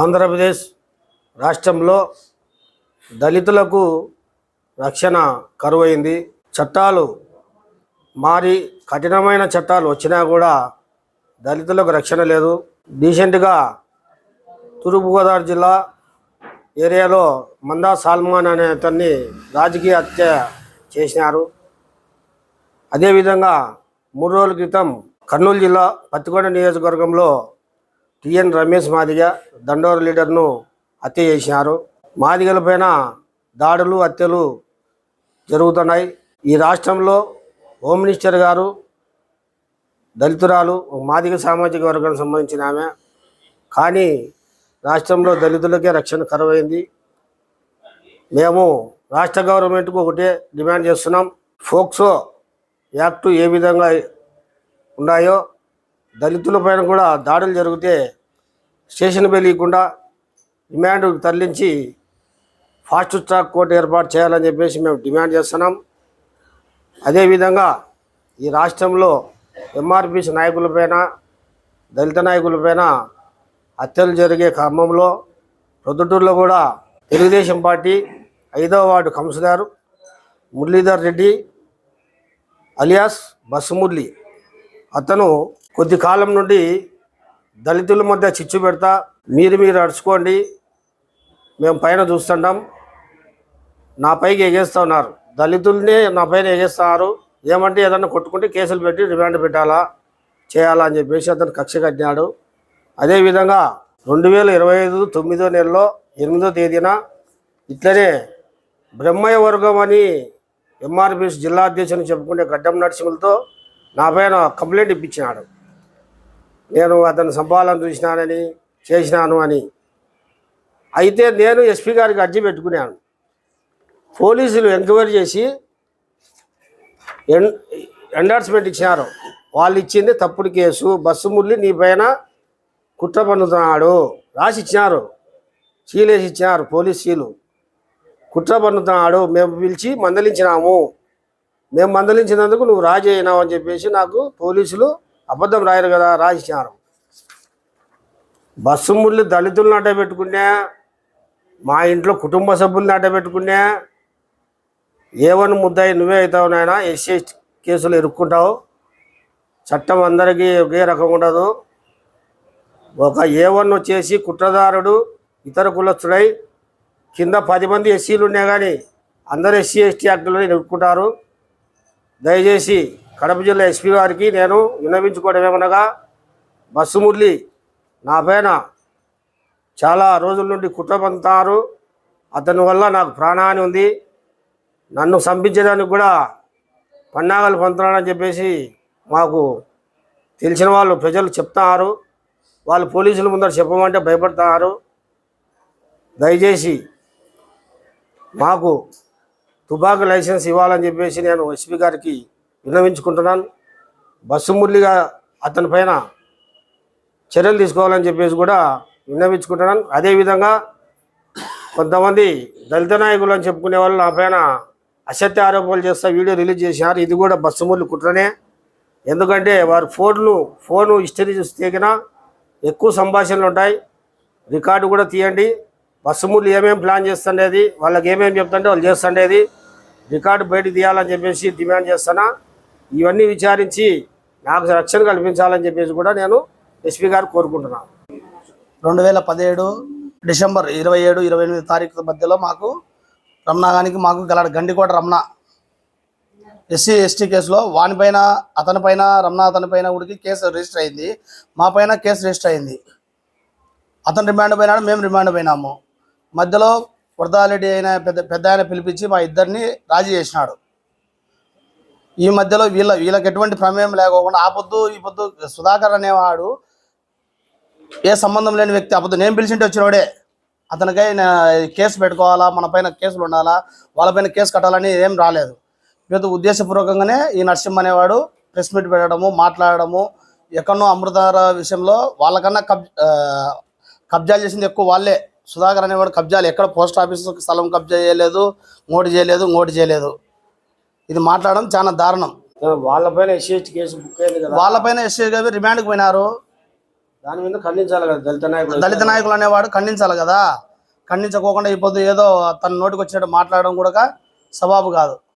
ఆంధ్రప్రదేశ్ రాష్ట్రంలో దళితులకు రక్షణ కరువైంది. చట్టాలు మారి కఠినమైన చట్టాలు వచ్చినా కూడా దళితులకు రక్షణ లేదు. రీసెంట్గా తూర్పుగోదావరి జిల్లా ఏరియాలో మందా సల్మాన్ అనే అతన్ని రాజకీయ హత్య చేసినారు. అదేవిధంగా 3 రోజుల క్రితం కర్నూలు జిల్లా పత్తికొండ నియోజకవర్గంలో టిఎన్ రమేష్ మాదిగ దండోర లీడర్ను హత్య చేసినారు. మాదిగలపైన దాడులు హత్యలు జరుగుతున్నాయి. ఈ రాష్ట్రంలో హోమ్ మినిస్టర్ గారు దళితురాలు, మాదిగ సామాజిక వర్గానికి సంబంధించిన ఆమె. కానీ రాష్ట్రంలో దళితులకే రక్షణ కరువైంది. మేము రాష్ట్ర గవర్నమెంట్కు ఒకటే డిమాండ్ చేస్తున్నాం. ఫోక్సో యాక్టు ఏ విధంగా ఉన్నాయో దళితులపైన కూడా దాడులు జరిగితే స్టేషన్ వెళ్ళకుండా రిమాండ్కు తరలించి ఫాస్ట్ ట్రాక్ కోర్టు ఏర్పాటు చేయాలని చెప్పేసి మేము డిమాండ్ చేస్తున్నాం. అదేవిధంగా ఈ రాష్ట్రంలో ఎంఆర్పిసి నాయకులపైన, దళిత నాయకులపైన హత్యలు జరిగే క్రమంలో ప్రొద్దుటూరులో కూడా తెలుగుదేశం పార్టీ 5వ ward councillor Muralidhar Reddy alias bus Murali, అతను కొద్ది కాలం నుండి దళితుల మధ్య చిచ్చు పెడతా మీరు అడుచుకోండి, మేము పైన చూస్తున్నాం, నా పైకి ఎగేస్తూ ఉన్నారు, దళితుల్ని నా పైన ఎగేస్తున్నారు, ఏమంటే ఏదన్నా కొట్టుకుంటే కేసులు పెట్టి రిమాండ్ పెట్టాలా చేయాలా అని చెప్పేసి అతను కక్ష కట్టినాడు. అదేవిధంగా 2025 9వ నెలలో 8వ తేదీన ఇట్లనే బ్రహ్మయ్య వర్గం అని ఎంఆర్పిఎస్ జిల్లా అధ్యక్షుని చెప్పుకునే గడ్డం నరసింహులతో నా పైన కంప్లైంట్ ఇప్పించినాడు. నేను అతను సంపాదన చూసినానని చేసినాను అని. అయితే నేను ఎస్పీ గారికి అర్జీ పెట్టుకున్నాను. పోలీసులు ఎంక్వైరీ చేసి ఎండార్స్మెంట్ ఇచ్చినారు. వాళ్ళు ఇచ్చింది తప్పుడు కేసు, బస్సు మురళి నీ పైన కుట్ర పన్నుతున్నాడు రాసి ఇచ్చినారు, సీలేసి ఇచ్చినారు. పోలీస్ సీలు కుట్ర పన్నుతున్నాడు, మేము పిలిచి మందలించినాము, మేము మందలించినందుకు నువ్వు రాజీ అయినావు అని చెప్పేసి నాకు పోలీసులు అబద్ధం రాయరు కదా రాసిచ్చినారు. బస్సు మురళి దళితులను అడ్డబెట్టుకున్నా, మా ఇంట్లో కుటుంబ సభ్యుల్ని అడ్డబెట్టుకున్నా, ఏవన్ ముద్దాయి నువ్వే అవుతావు నాయన, ఎస్సీ కేసులు ఇరుక్కుంటావు, చట్టం అందరికీ ఒకే రకం ఉండదు. ఒక A1 వచ్చేసి కుట్రదారుడు ఇతర కులస్తుడై కింద 10 మంది ఎస్సీలు ఉన్నాయి, కానీ అందరూ ఎస్సీ ఎస్టీ యాక్టులో ఇరుక్కుంటారు. దయచేసి కడప జిల్లా ఎస్పీ గారికి నేను విన్నవించుకోవడం ఏమనగా, బస్సు మురళి నా పైన చాలా రోజుల నుండి కుట్ర పంతున్నారు, అతని వల్ల నాకు ప్రాణహాని ఉంది, నన్ను చంపించడానికి కూడా పన్నాగాలు పంతున్నాడని చెప్పేసి మాకు తెలిసిన వాళ్ళు ప్రజలు చెప్తున్నారు. వాళ్ళు పోలీసుల ముందర చెప్పమంటే భయపడుతున్నారు. దయచేసి మాకు తుపాకీ లైసెన్స్ ఇవ్వాలని చెప్పేసి నేను ఎస్పీ గారికి విన్నవించుకుంటున్నాను. బస్సు మురళిగా అతని పైన చర్యలు తీసుకోవాలని చెప్పేసి కూడా విన్నవించుకుంటున్నాను. అదేవిధంగా కొంతమంది దళిత నాయకులు అని చెప్పుకునే వాళ్ళు నా పైన అసత్య ఆరోపణలు చేస్తా వీడియో రిలీజ్ చేసినారు. ఇది కూడా బస్సు మురళి కుట్రనే. ఎందుకంటే వారు ఫోను హిస్టరీ తీగినా ఎక్కువ సంభాషణలు ఉంటాయి, రికార్డు కూడా తీయండి. బస్సు మురళి ఏమేమి ప్లాన్ చేస్తుండేది, వాళ్ళకి ఏమేమి చెప్తుంటే వాళ్ళు చేస్తుండేది రికార్డు బయట తీయాలని చెప్పేసి డిమాండ్ చేస్తున్నా. ఇవన్నీ విచారించి నాకు రక్షణ కల్పించాలని చెప్పేసి కూడా నేను ఎస్పీ గారు కోరుకుంటున్నాను. 2017 డిసెంబర్ 27, 28 తారీఖు మధ్యలో మాకు రమణాగానికి మాకు గండికోట రమణ ఎస్సీ ఎస్టీ కేసులో వానిపైన అతనిపైన అతనిపైన ఉడికి కేసు రిజిస్టర్ అయింది, మా పైన కేసు రిజిస్టర్ అయింది. అతను రిమాండ్ పోయినాడు, మేము రిమాండ్ పోయినాము. మధ్యలో వరదారెడ్డి అయిన పెద్ద ఆయన పిలిపించి మా ఇద్దరిని రాజీ చేసినాడు. ఈ మధ్యలో వీళ్ళకి ఎటువంటి ప్రమేయం లేకోకుండా ఆ పొద్దు ఈ పొద్దు సుధాకర్ అనేవాడు ఏ సంబంధం లేని వ్యక్తి, అప్పుడు నేను పిలిచింటే వచ్చినోడే, అతనికై కేసు పెట్టుకోవాలా, మన పైన కేసులు ఉండాలా, వాళ్ళపైన కేసు కట్టాలని ఏం రాలేదు. వీళ్ళతో ఉద్దేశపూర్వకంగానే ఈ నరసింహ అనేవాడు ప్రెస్ మీట్ పెట్టడము, మాట్లాడడము, ఎక్కడో అమృతార విషయంలో వాళ్ళకన్నా కబ్జాలు చేసింది ఎక్కువ వాళ్ళే. సుధాకర్ అనేవాడు కబ్జాలు ఎక్కడ పోస్ట్ ఆఫీస్ స్థలం కబ్జా చేయలేదు, ఇంకోటి చేయలేదు. ఇది మాట్లాడడం చాలా దారుణం. వాళ్ళపైన ఎస్సీ కేసు బుక్ అయింది కదా, వాళ్ళపైన ఎస్సీ రిమాండ్కి పోయినారు. దాని మీద ఖండించాలి కదా దళిత నాయకులు. దళిత నాయకులు అనేవాడు ఖండించాలి కదా. ఖండించకోకుండా ఇప్పుడు ఏదో తన నోటికి వచ్చినట్టు మాట్లాడడం కూడా సబాబు కాదు.